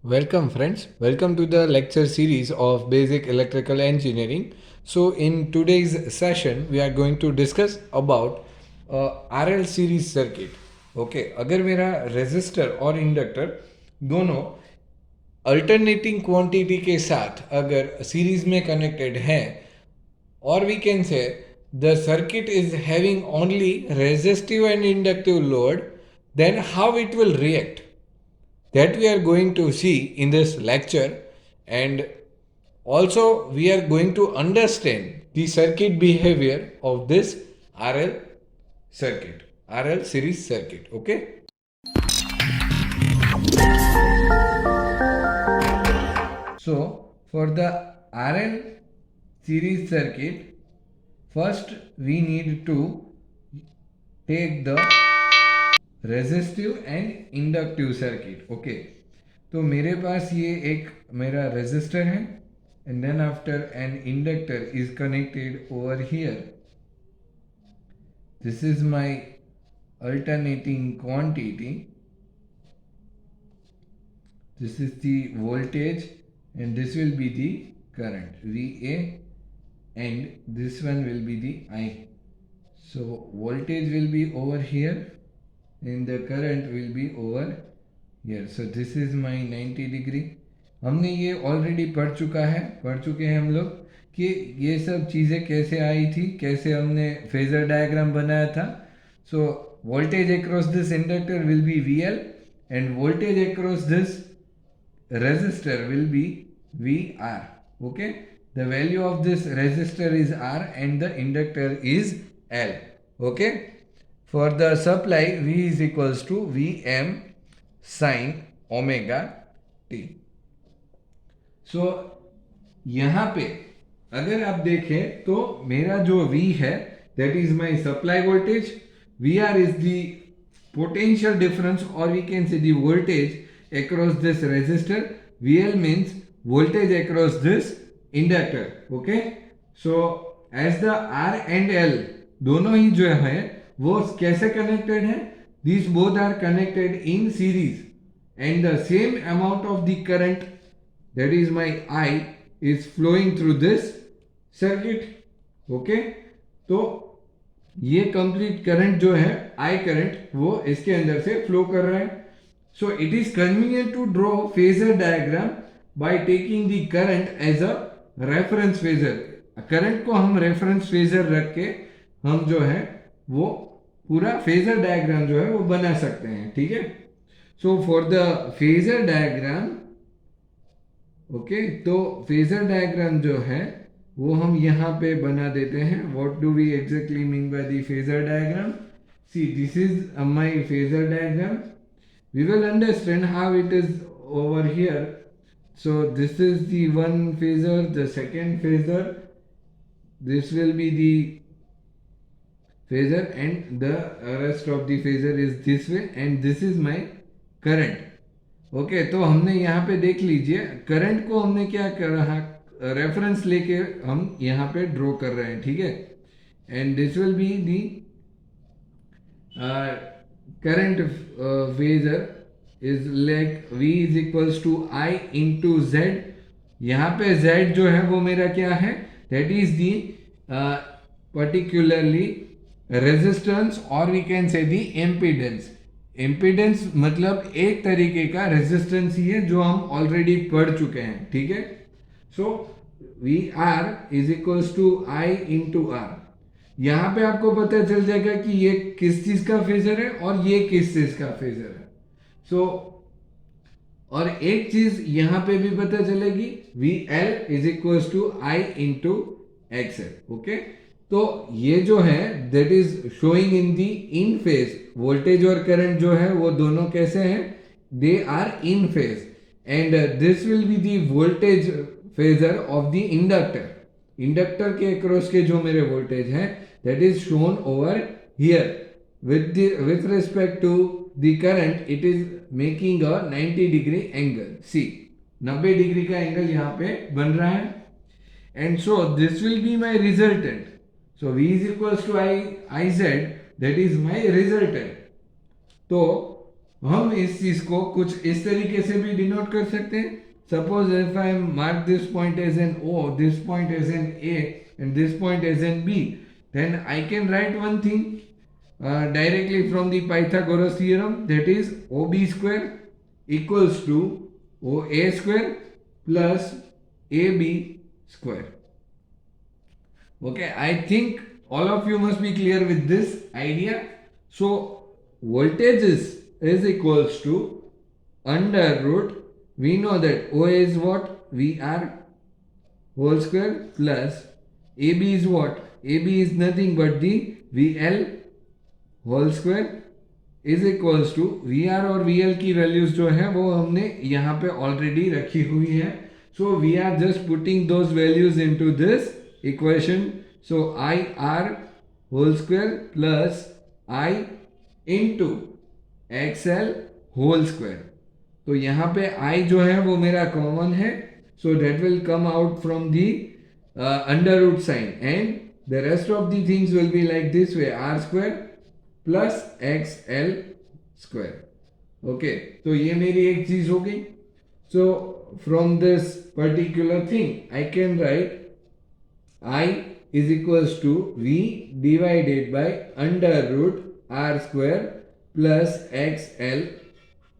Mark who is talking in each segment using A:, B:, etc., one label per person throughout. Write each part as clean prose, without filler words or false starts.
A: Welcome, friends. Welcome to the lecture series of Basic Electrical Engineering. So, in today's session, we are going to discuss about RL series circuit. Okay, अगर मेरा resistor और inductor दोनों alternating quantity के साथ अगर series में connected है और we can say the circuit is having only resistive and inductive load, then how it will react, that we are going to see in this lecture. And also we are going to understand the circuit behavior of this RL circuit, RL series circuit. Okay, so for the RL series circuit, first we need to take the resistive and inductive circuit. Okay, तो मेरे पास ये एक मेरा resistor है and then after an inductor is connected over here. This is my alternating quantity. This is the voltage and this will be the current VA and this one will be the I. So voltage will be over here and the current will be over here. So this is my 90 degree. हमने ये already पढ़ चुके हैं हम लोग कि ये सब चीज़ें कैसे आई थी, कैसे हमने फेजर डायग्राम बनाया था. So voltage across this inductor will be VL end voltage across this resistor will be VR. Okay, the value of this resistor is R and the inductor is L. Okay, for the supply V is equals to Vm sin omega t. So यहाँ पे अगर आप देखें तो मेरा जो V है that is my supply voltage, VR is the potential difference or we can say the voltage across this resistor, VL means voltage across this inductor. Okay, so as the R and L दोनों ही जो है वो कैसे connected है, these both are connected in series and the same amount of the current, that is my I, is flowing through this circuit. Okay, तो ये complete current जो है I करंट वो इसके अंदर से फ्लो कर रहा है. So it is convenient to draw phasor diagram by taking the current as a reference phasor. Current को हम रेफरेंस फेजर रख के हम जो है वो पूरा फेजर डायग्राम जो है वो बना सकते हैं. ठीक है, so for the phasor diagram, okay, तो फेजर डायग्राम जो है वो हम यहाँ पे बना देते हैं. What do we exactly mean by the phasor diagram? See, this is my phasor diagram. We will understand how it is over here. So this is the one phasor, the second phasor, this will be the phasor and the rest of the phasor is this way and this is my current. Okay, तो हमने यहाँ पे देख लीजिए current को हमने क्या कर रहा, रेफरेंस लेके हम यहाँ पे ड्रॉ कर रहे हैं. ठीक है, and this will be the current phasor is like V is equals to I into Z. यहाँ पे Z जो है वो मेरा क्या है, that is the particularly resistance or we can say the impedance. impedance मतलब एक तरीके का resistance ही है जो हम ऑलरेडी पढ़ चुके हैं. ठीक है, so VR is equals to I into R. यहाँ पे आपको पता चल जाएगा कि ये किस चीज का फेजर है और ये किस चीज का फेजर है. सो और एक चीज यहाँ पे भी पता चलेगी, VL is equal to I into XL. Okay, तो ये जो है that is showing in the in phase. Voltage और करंट जो है वो दोनों कैसे हैं, they are in phase and this will be the voltage phasor of the inductor. Inductor के अक्रॉस के जो मेरे वोल्टेज हैं that is shown over here with respect to the current. It is making a 90 degree angle. See, 90 degree का angle यहाँ पे बन रहा है and so this will be my resultant. So V is equals to IZ, that is my resultant. तो हम इस चीज को कुछ इस तरीके से भी डिनोट कर सकते हैं. Suppose if I mark this point as an O, this point as an A, and this point as an B, then I can write one thing directly from the Pythagoras theorem, that is OB square equals to OA square plus AB square. Okay, I think all of you must be clear with this idea. So voltage is equals to under root, we know that O is what? VR whole square plus AB is what? AB is nothing but the VL whole square is equals to VR और VL की values जो है वो हमने यहाँ पे already रखी हुई है. So we are just putting those values into this equation. So IR whole square plus I into XL whole square. तो यहाँ पे I जो है वो मेरा कॉमन है. So that will come out from the under root sign, and the rest of the things will be like this way: R square plus XL square. Okay, तो ये मेरी एक चीज हो गई. So from this particular thing I can write I is equals to V divided by under root R square plus XL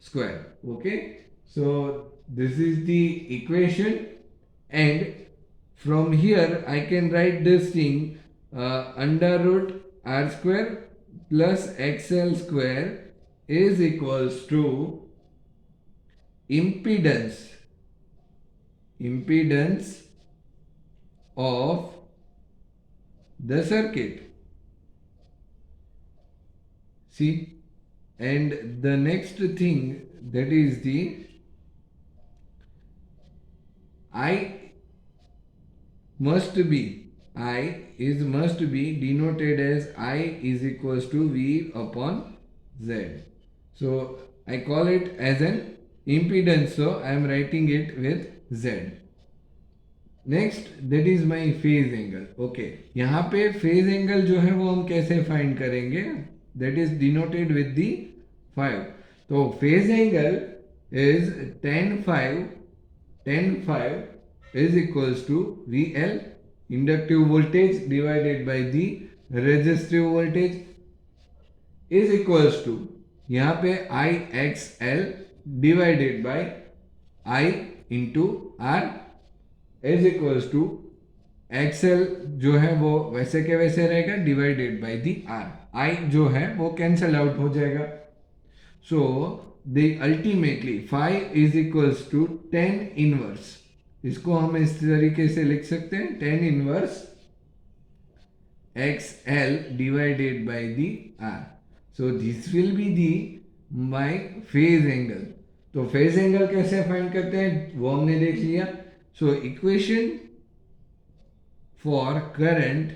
A: square. Okay, so this is the equation, and from here I can write this thing under root R square plus XL square is equals to impedance of the circuit. See, and the next thing, that is the I must be denoted as I is equals to V upon Z. So I call it as an impedance, so I am writing it with Z. Next that is my phase angle. Okay, यहाँ पे phase angle जो है वो हम कैसे find करेंगे? That is denoted with the 5. तो phase angle is tan 5 is equals to VL inductive voltage divided by the resistive voltage is equals to यहाँ पे IXL divided by I into R is equals to XL जो है वो वैसे के वैसे रहेगा divided by the R. I जो है वो कैंसल आउट हो जाएगा. So the ultimately 5 is equals to 10 inverse. इसको हम इस तरीके से लिख सकते हैं 10 inverse XL divided by the R. So this will be the my phase angle. तो फेज एंगल कैसे फाइंड करते हैं वो हमने देख लिया. So equation for current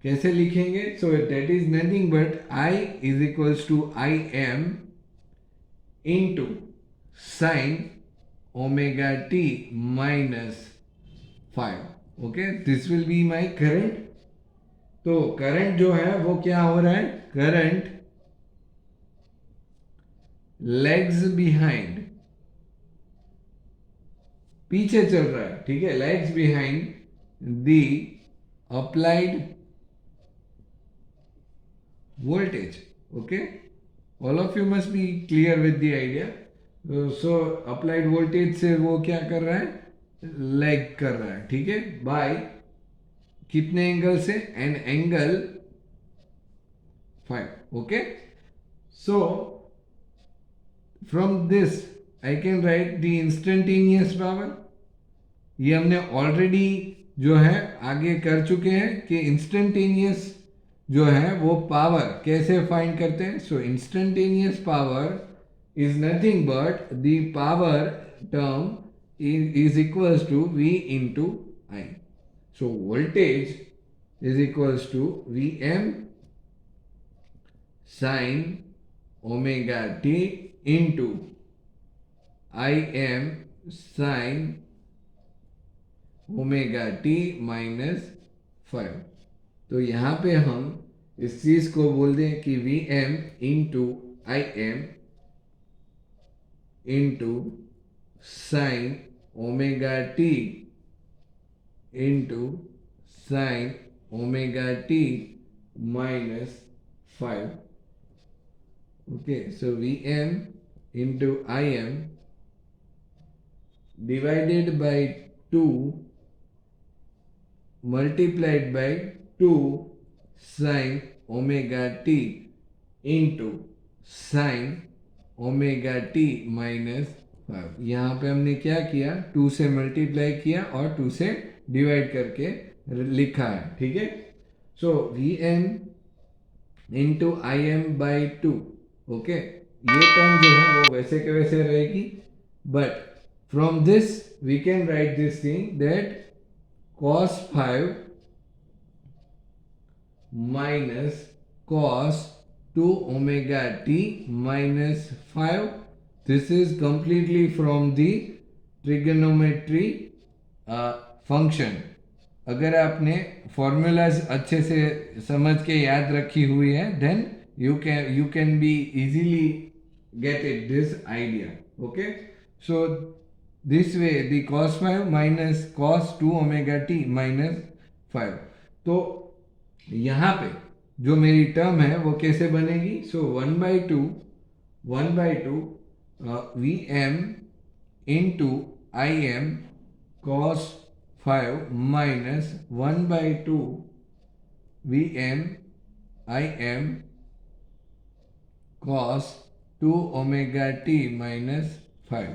A: कैसे लिखेंगे? So that is nothing but I is equals to Im into sin omega t minus 5. Okay, this will be my current. तो current जो है वो क्या हो रहा है? Current lags behind, पीछे चल रहा है. ठीक है, lags behind the applied voltage. Okay, all of you must be clear with the idea. So applied voltage से वो क्या कर रहा है? लैग कर रहा है. ठीक है, बाय कितने एंगल से? An angle 5. Okay, so from this I can write the instantaneous power. ये हमने ऑलरेडी जो है आगे कर चुके हैं कि इंस्टेंटेनियस जो है वो पावर कैसे फाइंड करते हैं. So instantaneous power is nothing but the power term is equals to V into I. So voltage is equals to Vm sin omega t into Im sin omega t minus 5. तो यहाँ पे हम इस चीज को बोल दें कि Vm into Im into sin omega t into sin omega t minus 5. Okay, so Vm into Im divided by 2 multiplied by 2 sin omega t into sin omega T minus 5। यहाँ पे हमने क्या किया, 2 से मल्टीप्लाई किया और 2 से डिवाइड करके लिखा है, ठीक है। So V M into I M by 2, okay. ये टर्म जो है वो वैसे के वैसे रहेगी, but from this we can write this thing that cos 5 minus cos 2 omega t minus 5. This is completely from the trigonometry function. अगर आपने फॉर्मूलाज अच्छे से समझ के याद रखी हुई है, then you can be easily get it this idea. Okay, so this way the cos 5 minus cos 2 omega t minus 5. तो यहाँ पे जो मेरी टर्म है वो कैसे बनेगी, सो 1/2 V M into I M cos 5 minus 1/2 V M I M cos 2 omega t minus 5.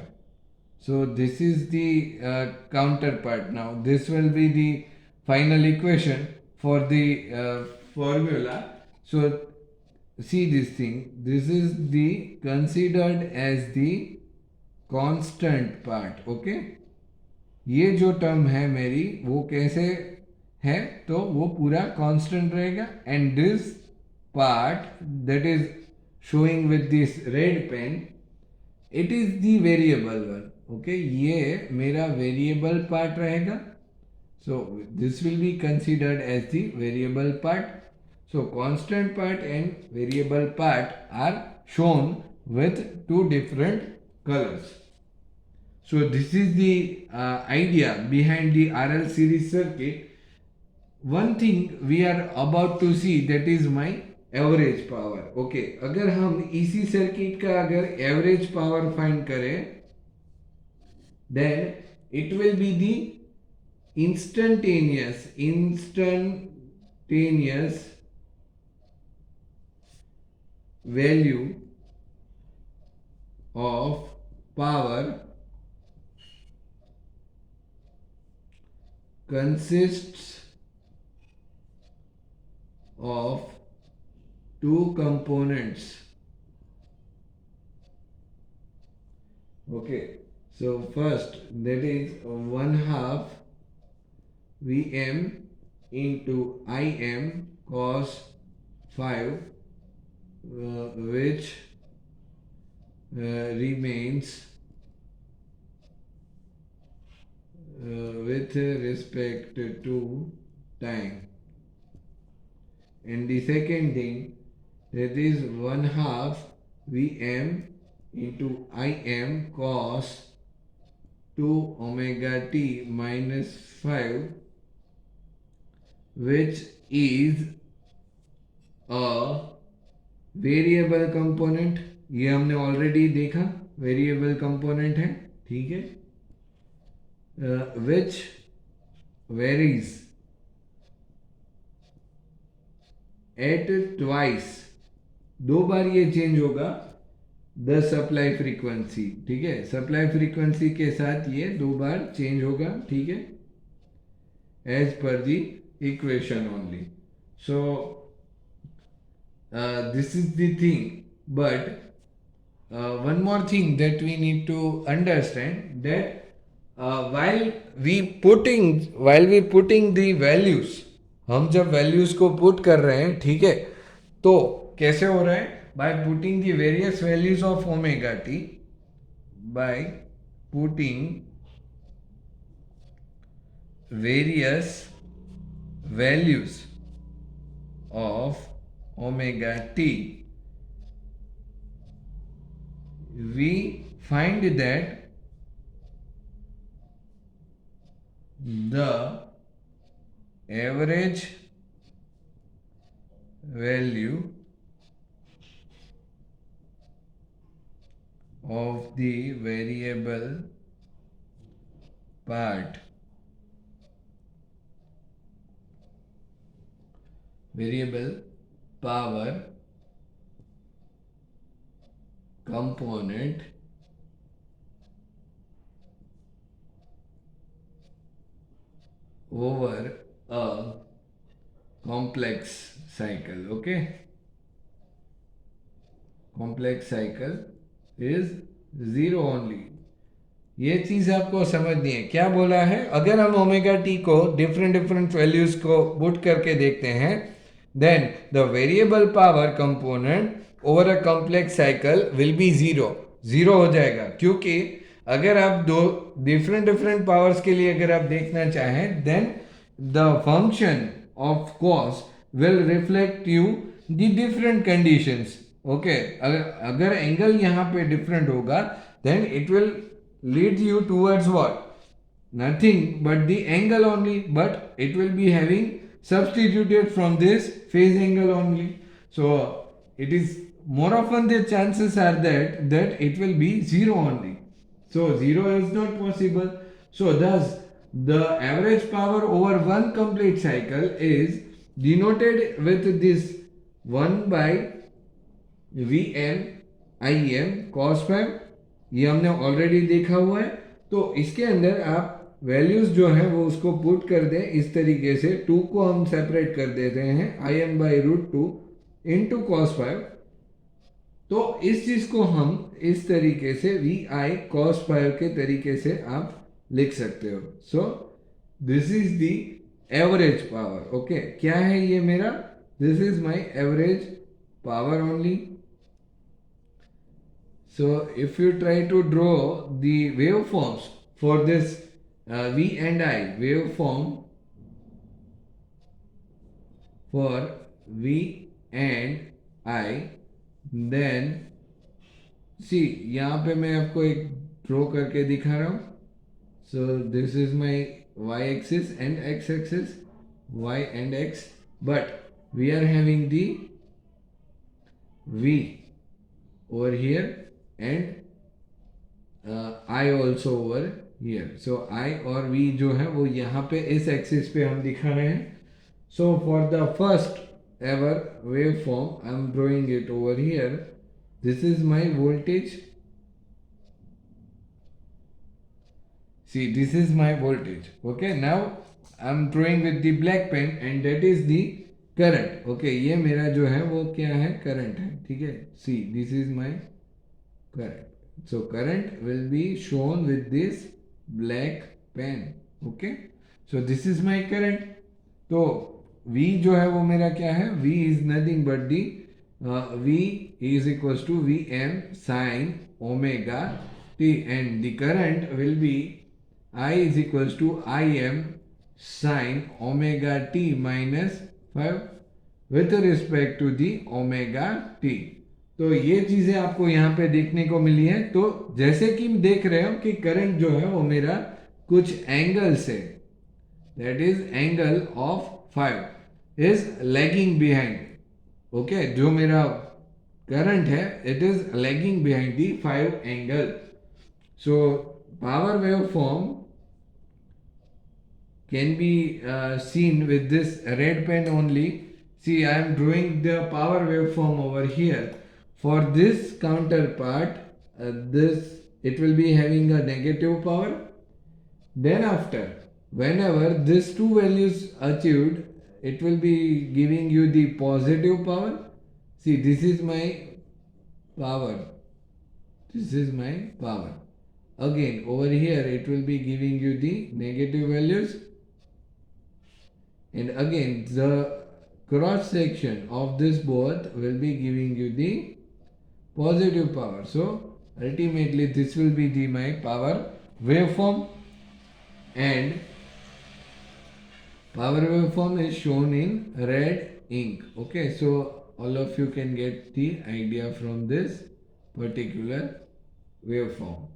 A: So this is the counterpart. Now this will be the final equation for the formula. So see this thing. This is the considered as the constant part. Okay. ये जो term है मेरी वो कैसे है, तो वो पूरा कांस्टेंट रहेगा, and this part that is showing with this red pen, it is the variable one. Okay, ये मेरा variable part रहेगा, so this will be considered as the variable part. So constant part and variable part are shown with two different colors. So this is the idea behind the RL series circuit. One thing we are about to see, that is my average power. Okay, अगर हम इसी circuit का अगर average power find करें, then it will be the instantaneous value of power consists of two components. Okay, so first that is 1/2 Vm into Im cos 5, which remains with respect to time, and the second thing, that is 1/2 Vm into Im cos 2 omega t minus 5, which is a variable component. ये हमने already देखा, variable component है, ठीक है, which varies at twice, 2 बार ये change होगा the supply frequency, ठीक है, सप्लाई फ्रीक्वेंसी के साथ ये 2 बार चेंज होगा, ठीक है, as per the equation only. So this is the thing, but one more thing that we need to understand, that while we putting the values, हम जब वैल्यूज को पुट कर रहे हैं, ठीक है, तो कैसे हो रहा है, by putting the various values of omega T, by putting various values of omega T we find that the average value of the variable part variable power component over a complex cycle. Okay, complex cycle is zero only. ये चीज आपको समझनी है. क्या बोला है? अगर हम ओमेगा टी को डिफरेंट डिफरेंट वैल्यूज को पुट करके देखते हैं, then the variable power component over a complex cycle will be zero हो जाएगा. क्योंकि अगर आप दो डिफरेंट डिफरेंट पावर्स के लिए अगर आप देखना चाहें, then the function of cos will reflect you the different conditions. Okay, अगर एंगल यहाँ पे डिफरेंट होगा, then it will lead you towards what? Nothing but the angle only, but it will be having substituted from this phase angle only. So it is more often the chances are that it will be zero only. So zero is not possible. So thus the average power over one complete cycle is denoted with this 1 by Vm Im cos phi. ये हमने already देखा हुआ है. तो इसके अंदर आप values जो है वो उसको पुट कर दें इस तरीके से. 2 को हम सेपरेट कर देते हैं Im by root 2 into cos 5. तो इस चीज को हम इस तरीके से Vi cos 5 के तरीके से आप लिख सकते हो. सो this is the average power. Okay, क्या है ये मेरा? This is my average power only. So if you try to draw the waveforms for this V and I waveform for V and I, then see यहाँ पे मैं आपको एक draw करके दिखा रहा हूँ. So this is my y axis and x axis, y and x, but we are having the V over here and I also over here. So I और V जो है वो यहाँ पे इस एक्सिस पे हम दिखा रहे हैं. So for the first ever waveform, I am drawing it over here. This is my voltage. See, this is my voltage. Okay, now I am drawing with the black pen and that is the current. Okay, ये मेरा जो है वो क्या है? Current है. ठीक है. See, this is my current. So current will be shown with this black pen. Okay, so this is my current. तो V जो है वो मेरा क्या है? V is nothing but the V is equals to Vm sin omega t, and the current will be I is equals to Im sin omega t minus 5 with respect to the omega t. तो ये चीजें आपको यहाँ पे देखने को मिली है. तो जैसे कि देख रहे हो कि करंट जो है वो मेरा कुछ एंगल से, that is angle of 5 is lagging behind. Okay, जो मेरा करंट है it is lagging behind the 5 angle. So power wave form can be seen with this red pen only. See, I am drawing the power waveform over here. For this counterpart, this it will be having a negative power. Then after, whenever these two values achieved, it will be giving you the positive power. See, this is my power. This is my power. Again, over here it will be giving you the negative values. And again, the cross section of this both will be giving you the positive power. So ultimately this will be the my power waveform, and power waveform is shown in red ink. Okay, so all of you can get the idea from this particular waveform.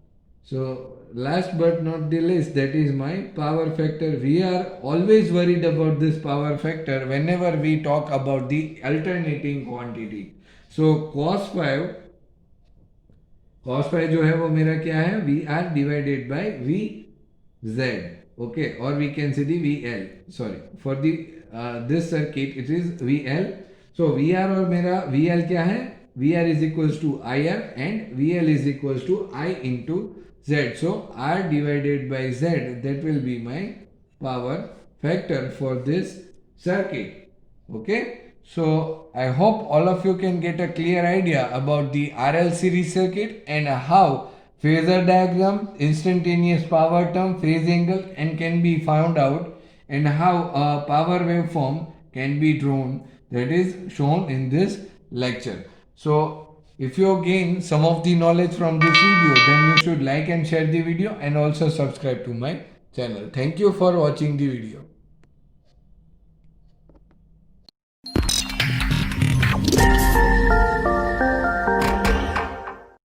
A: So last but not the least, that is my power factor. We are always worried about this power factor whenever we talk about the alternating quantity. So cos phi जो है वो मेरा क्या है, V R divided by V Z, okay, और we can see the V L, sorry for the this circuit it is V L. So V R और मेरा V L क्या है, V R is equals to I R and V L is equals to I into Z. So R divided by Z, that will be my power factor for this circuit. Okay, so I hope all of you can get a clear idea about the RL series circuit and how phasor diagram, instantaneous power term, phase angle and can be found out, and how a power waveform can be drawn, that is shown in this lecture. So if you gain some of the knowledge from this video, then you should like and share the video and also subscribe to my channel. Thank you for watching the video.